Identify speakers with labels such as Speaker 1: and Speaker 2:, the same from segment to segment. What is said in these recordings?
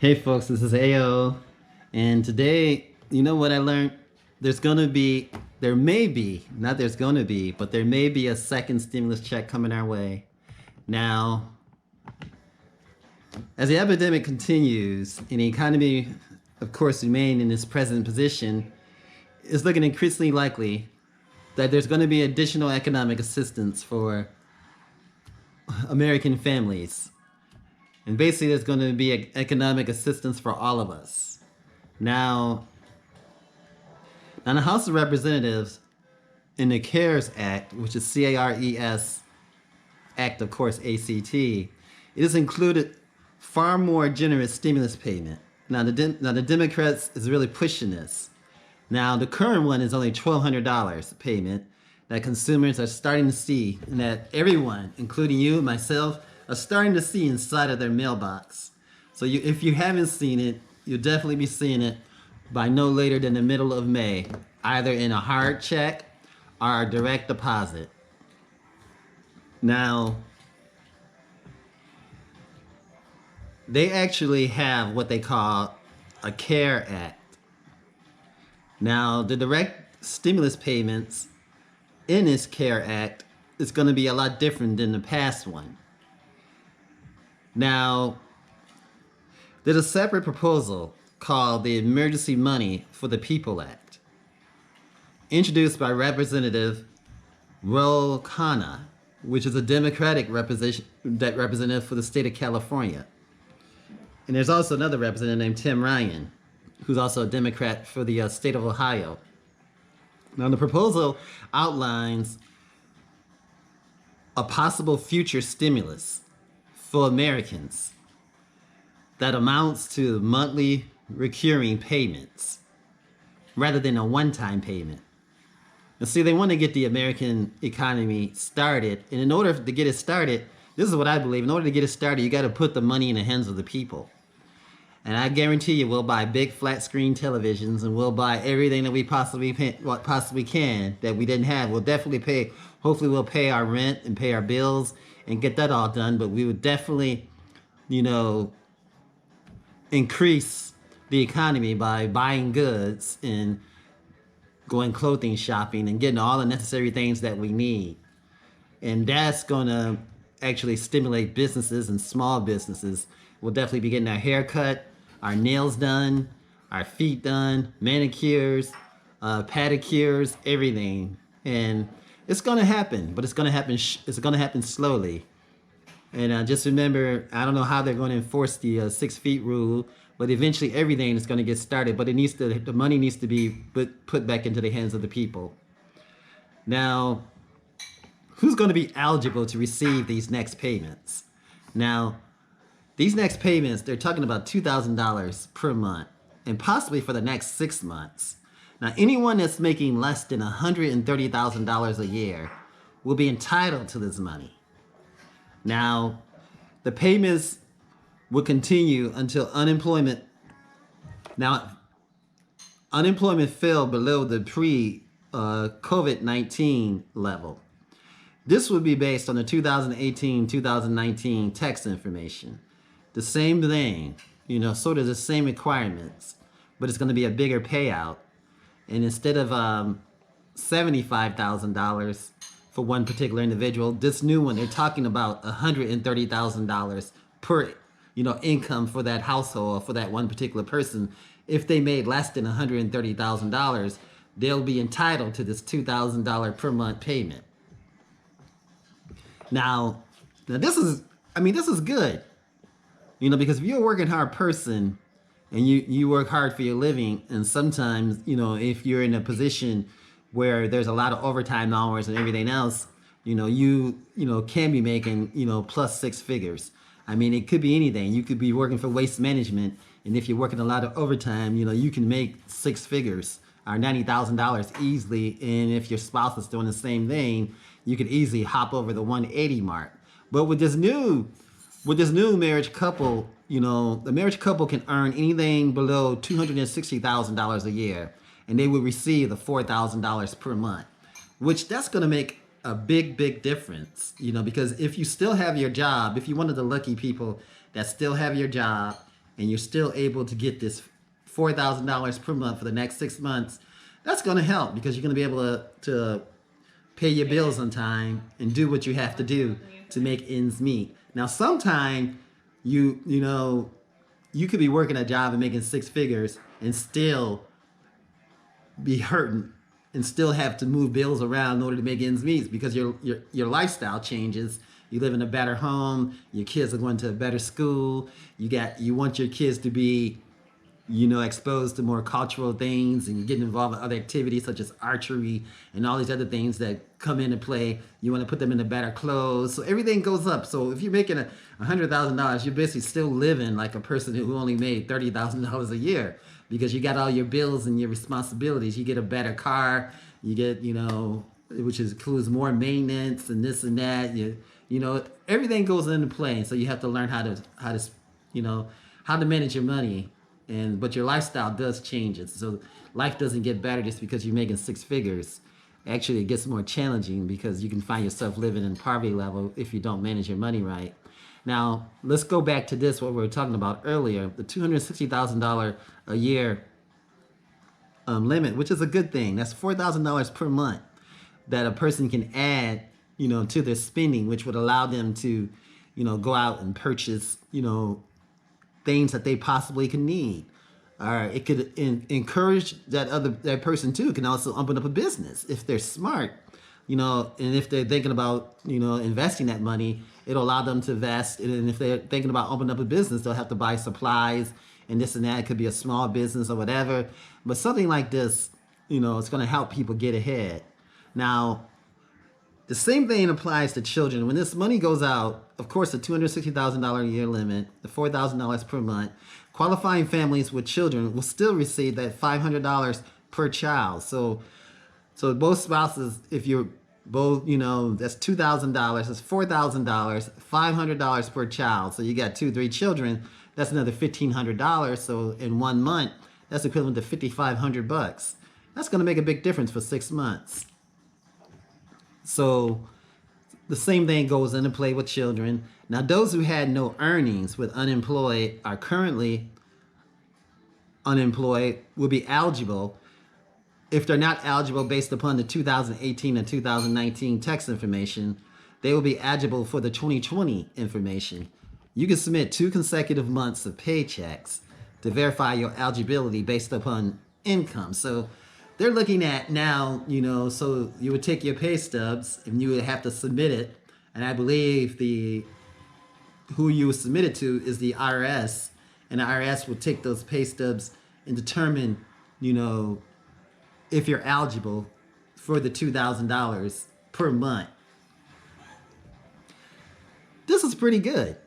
Speaker 1: Hey folks, this is AO, and today, you know what I learned? There may be, not there's gonna be, but there may be a second stimulus check coming our way. Now, as the epidemic continues and the economy, of course, remain in its present position, it's looking increasingly likely that there's going to be additional economic assistance for American families. And basically, there's going to be economic assistance for all of us. Now, now the House of Representatives in the CARES Act, which is CARES Act, of course, ACT, it has included far more generous stimulus payment. Now the Democrats is really pushing this. Now the current one is only $1,200 payment that consumers are starting to see, and that everyone, including you, myself, are starting to see inside of their mailbox. So if you haven't seen it, you'll definitely be seeing it by no later than the middle of May, either in a hard check or a direct deposit. Now, they actually have what they call a CARE Act. Now, the direct stimulus payments in this CARE Act is going to be a lot different than the past one. Now, there's a separate proposal called the Emergency Money for the People Act, introduced by Representative Ro Khanna, which is a Democratic representative for the state of California. And there's also another representative named Tim Ryan, who's also a Democrat for the state of Ohio. Now, the proposal outlines a possible future stimulus for Americans that amounts to monthly recurring payments rather than a one-time payment. And see, they want to get the American economy started. And in order to get it started, this is what I believe, in order to get it started, you got to put the money in the hands of the people. And I guarantee you we'll buy big flat screen televisions, and we'll buy everything that we possibly can that we didn't have. We'll definitely pay, hopefully we'll pay our rent and pay our bills and get that all done. But we would definitely, increase the economy by buying goods and going clothing shopping and getting all the necessary things that we need. And that's going to actually stimulate businesses, and small businesses will definitely be getting our hair cut, our nails done, our feet done, manicures, pedicures, everything. And it's going to happen, but it's going to happen. It's going to happen slowly. And just remember, I don't know how they're going to enforce the 6 feet rule, but eventually everything is going to get started. But the money needs to be put back into the hands of the people. Now, who's going to be eligible to receive these next payments? Now, these next payments, they're talking about $2,000 per month, and possibly for the next 6 months. Now, anyone that's making less than $130,000 a year will be entitled to this money. Now, the payments will continue until unemployment fell below the pre-COVID-19 level. This would be based on the 2018-2019 tax information. The same thing, sort of the same requirements, but it's going to be a bigger payout. And instead of $75,000 for one particular individual, this new one, they're talking about $130,000 per, income for that household, for that one particular person. If they made less than $130,000, they'll be entitled to this $2,000 per month payment. Now this is good, because if you're a working hard person and you work hard for your living, and sometimes, if you're in a position where there's a lot of overtime hours and everything else, you can be making, plus 6 figures. It could be anything. You could be working for waste management, and if you're working a lot of overtime, you can make 6 figures or $90,000 easily. And if your spouse is doing the same thing, you could easily hop over the 180 mark. But with this new marriage couple, the marriage couple can earn anything below $260,000 a year, and they will receive the $4,000 per month, which that's going to make a big difference, because if you still have your job, if you're one of the lucky people that still have your job and you're still able to get this $4,000 per month for the next 6 months, that's going to help because you're going to be able to pay your bills on time and do what you have to do to make ends meet. Now, sometime you know you could be working a job and making six figures and still be hurting and still have to move bills around in order to make ends meet because your lifestyle changes. You live in a better home. Your kids are going to a better school. You want your kids to be exposed to more cultural things and getting involved in other activities such as archery and all these other things that come into play. You want to put them into better clothes. So everything goes up. So if you're making $100,000, you're basically still living like a person who only made $30,000 a year because you got all your bills and your responsibilities. You get a better car. You get, which includes more maintenance and this and that. Everything goes into play. So you have to learn how to manage your money. But your lifestyle does change it. So life doesn't get better just because you're making six figures. Actually, it gets more challenging because you can find yourself living in poverty level if you don't manage your money right. Now, let's go back to what we were talking about earlier, the $260,000 a year limit, which is a good thing. That's $4,000 per month that a person can add, to their spending, which would allow them to, go out and purchase, things that they possibly can need. It could encourage that person too. Can also open up a business if they're smart, and if they're thinking about investing that money, it'll allow them to invest. And if they're thinking about opening up a business, they'll have to buy supplies and this and that. It could be a small business or whatever. But something like this, it's going to help people get ahead. Now, the same thing applies to children. When this money goes out, of course, the $260,000 a year limit, the $4,000 per month, qualifying families with children will still receive that $500 per child. So both spouses, if you're both, that's $2,000, that's $4,000, $500 per child. So you got 2-3 children, that's another $1,500. So in 1 month, that's equivalent to $5,500. That's going to make a big difference for 6 months. So the same thing goes into play with children. Now, those who had no earnings with unemployed are currently unemployed will be eligible. If they're not eligible based upon the 2018 and 2019 tax information, they will be eligible for the 2020 information. You can submit 2 consecutive months of paychecks to verify your eligibility based upon income. So they're looking at now, so you would take your pay stubs and you would have to submit it. And I believe who you would submit it to is the IRS. And the IRS will take those pay stubs and determine, if you're eligible for the $2,000 per month. This is pretty good.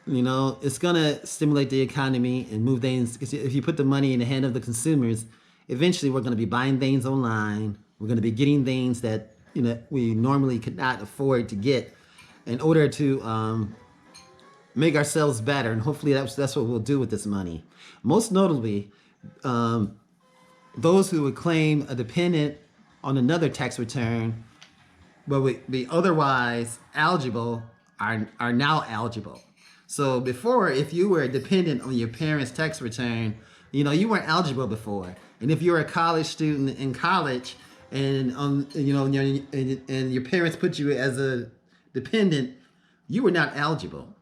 Speaker 1: It's going to stimulate the economy and move things. If you put the money in the hand of the consumers, eventually we're going to be buying things online. We're going to be getting things that we normally could not afford to get in order to make ourselves better. And hopefully that's what we'll do with this money. Most notably, those who would claim a dependent on another tax return but would be otherwise eligible are now eligible. So before, if you were dependent on your parents' tax return, you weren't eligible before. And if you're a college student in college and and your parents put you as a dependent, you were not eligible.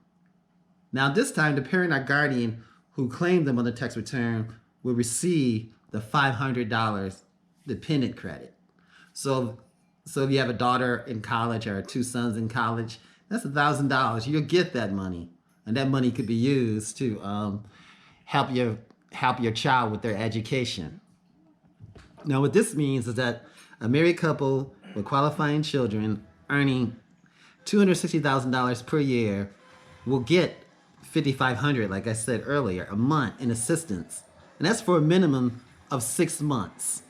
Speaker 1: Now this time, the parent or guardian who claimed them on the tax return will receive the $500 dependent credit. So if you have a daughter in college or 2 sons in college, that's $1,000. You'll get that money, and that money could be used to help your child with their education. Now, what this means is that a married couple with qualifying children earning $260,000 per year will get $5,500, like I said earlier, a month in assistance. And that's for a minimum of 6 months.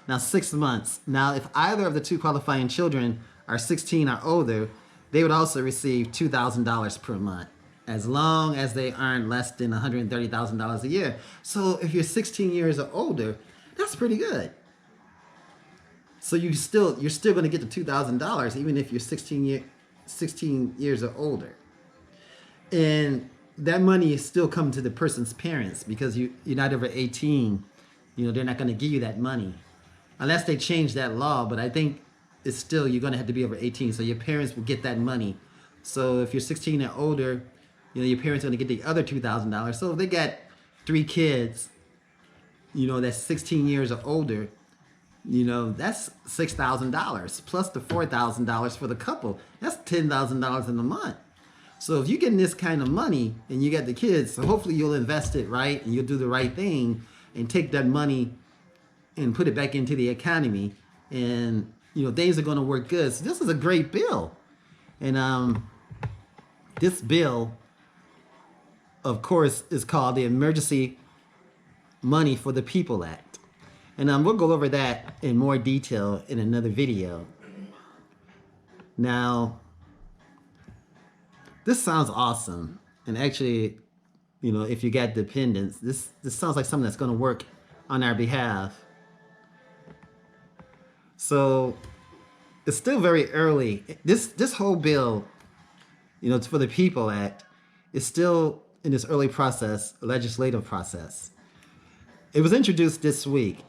Speaker 1: Now, 6 months. Now, if either of the 2 qualifying children are 16 or older, they would also receive $2,000 per month, as long as they earn less than $130,000 a year. So if you're 16 years or older, that's pretty good. So you're still going to get the $2,000 even if you're 16 years or older. And that money is still coming to the person's parents because you're not over 18. They're not going to give you that money unless they change that law. But I think it's still, you're going to have to be over 18. So your parents will get that money. So if you're 16 or older, your parents are going to get the other $2,000. So if they got 3 kids, that's 16 years or older, that's $6,000 plus the $4,000 for the couple. That's $10,000 in a month. So if you're getting this kind of money and you got the kids, so hopefully you'll invest it right and you'll do the right thing and take that money and put it back into the economy, and things are going to work good. So this is a great bill, and this bill, of course, is called the Emergency Money for the People Act, and we'll go over that in more detail in another video. Now, this sounds awesome, and actually, if you got dependents, this sounds like something that's going to work on our behalf. So it's still very early. This whole bill, it's for the People Act, is still in this early process, legislative process. It was introduced this week,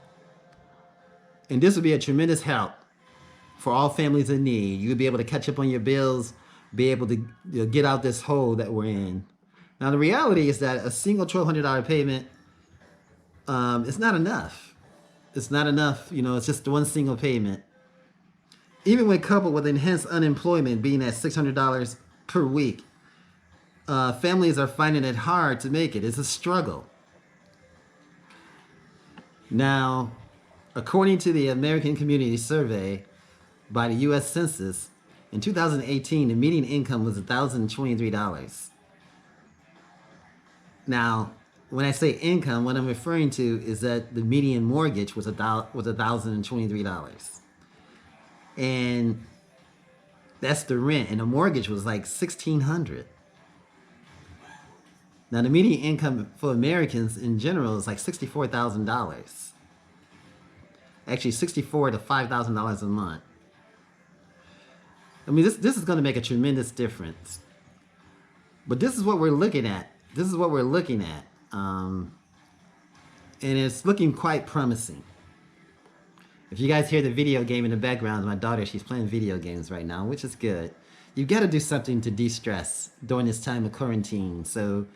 Speaker 1: and this would be a tremendous help for all families in need. You'll be able to catch up on your bills, be able to get out this hole that we're in. Now, the reality is that a single $1,200 payment is not enough. It's not enough, it's just one single payment. Even when coupled with enhanced unemployment being at $600 per week, families are finding it hard to make it. It's a struggle. Now, according to the American Community Survey by the U.S. Census, in 2018, the median income was $1,023. Now, when I say income, what I'm referring to is that the median mortgage was $1,023. And that's the rent, and the mortgage was like $1,600. Now, the median income for Americans in general is like $64,000. Actually, $64,000 to $5,000 a month. I mean, this is going to make a tremendous difference. But this is what we're looking at. And it's looking quite promising. If you guys hear the video game in the background, my daughter, she's playing video games right now, which is good. You've got to do something to de-stress during this time of quarantine. So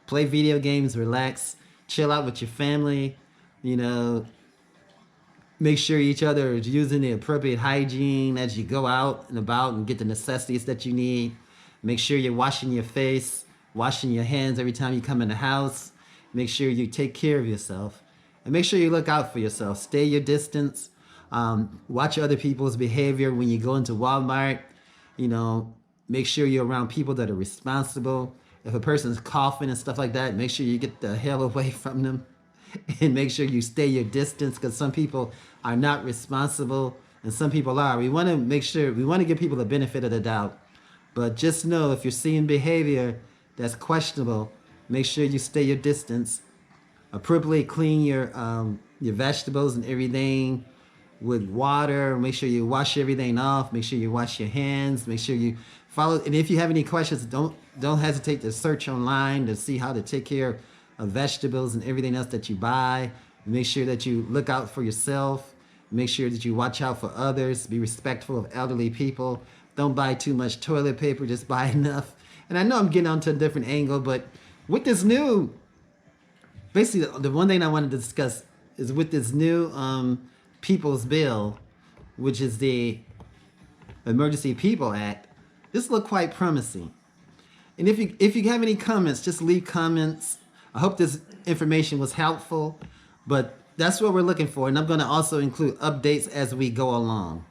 Speaker 1: play video games, relax, chill out with your family, make sure each other is using the appropriate hygiene as you go out and about and get the necessities that you need. Make sure you're washing your face, washing your hands every time you come in the house. Make sure you take care of yourself. And make sure you look out for yourself. Stay your distance. Watch other people's behavior when you go into Walmart. Make sure you're around people that are responsible. If a person's coughing and stuff like that, make sure you get the hell away from them. And make sure you stay your distance, because some people are not responsible and some people are. We want to give people the benefit of the doubt. But just know, if you're seeing behavior that's questionable, make sure you stay your distance. Appropriately clean your vegetables and everything with water. Make sure you wash everything off. Make sure you wash your hands. Make sure you follow. And if you have any questions, don't hesitate to search online to see how to take care of vegetables and everything else that you buy. Make sure that you look out for yourself. Make sure that you watch out for others. Be respectful of elderly people. Don't buy too much toilet paper. Just buy enough. And I know I'm getting onto a different angle, but with this new, basically the one thing I wanted to discuss is with this new People's Bill, which is the Emergency People Act. This looked quite promising. And if you have any comments, just leave comments. I hope this information was helpful, but that's what we're looking for. And I'm going to also include updates as we go along.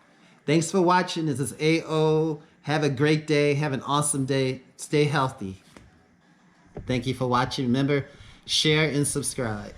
Speaker 1: Thanks for watching. This is AO. Have a great day. Have an awesome day. Stay healthy. Thank you for watching. Remember, share and subscribe.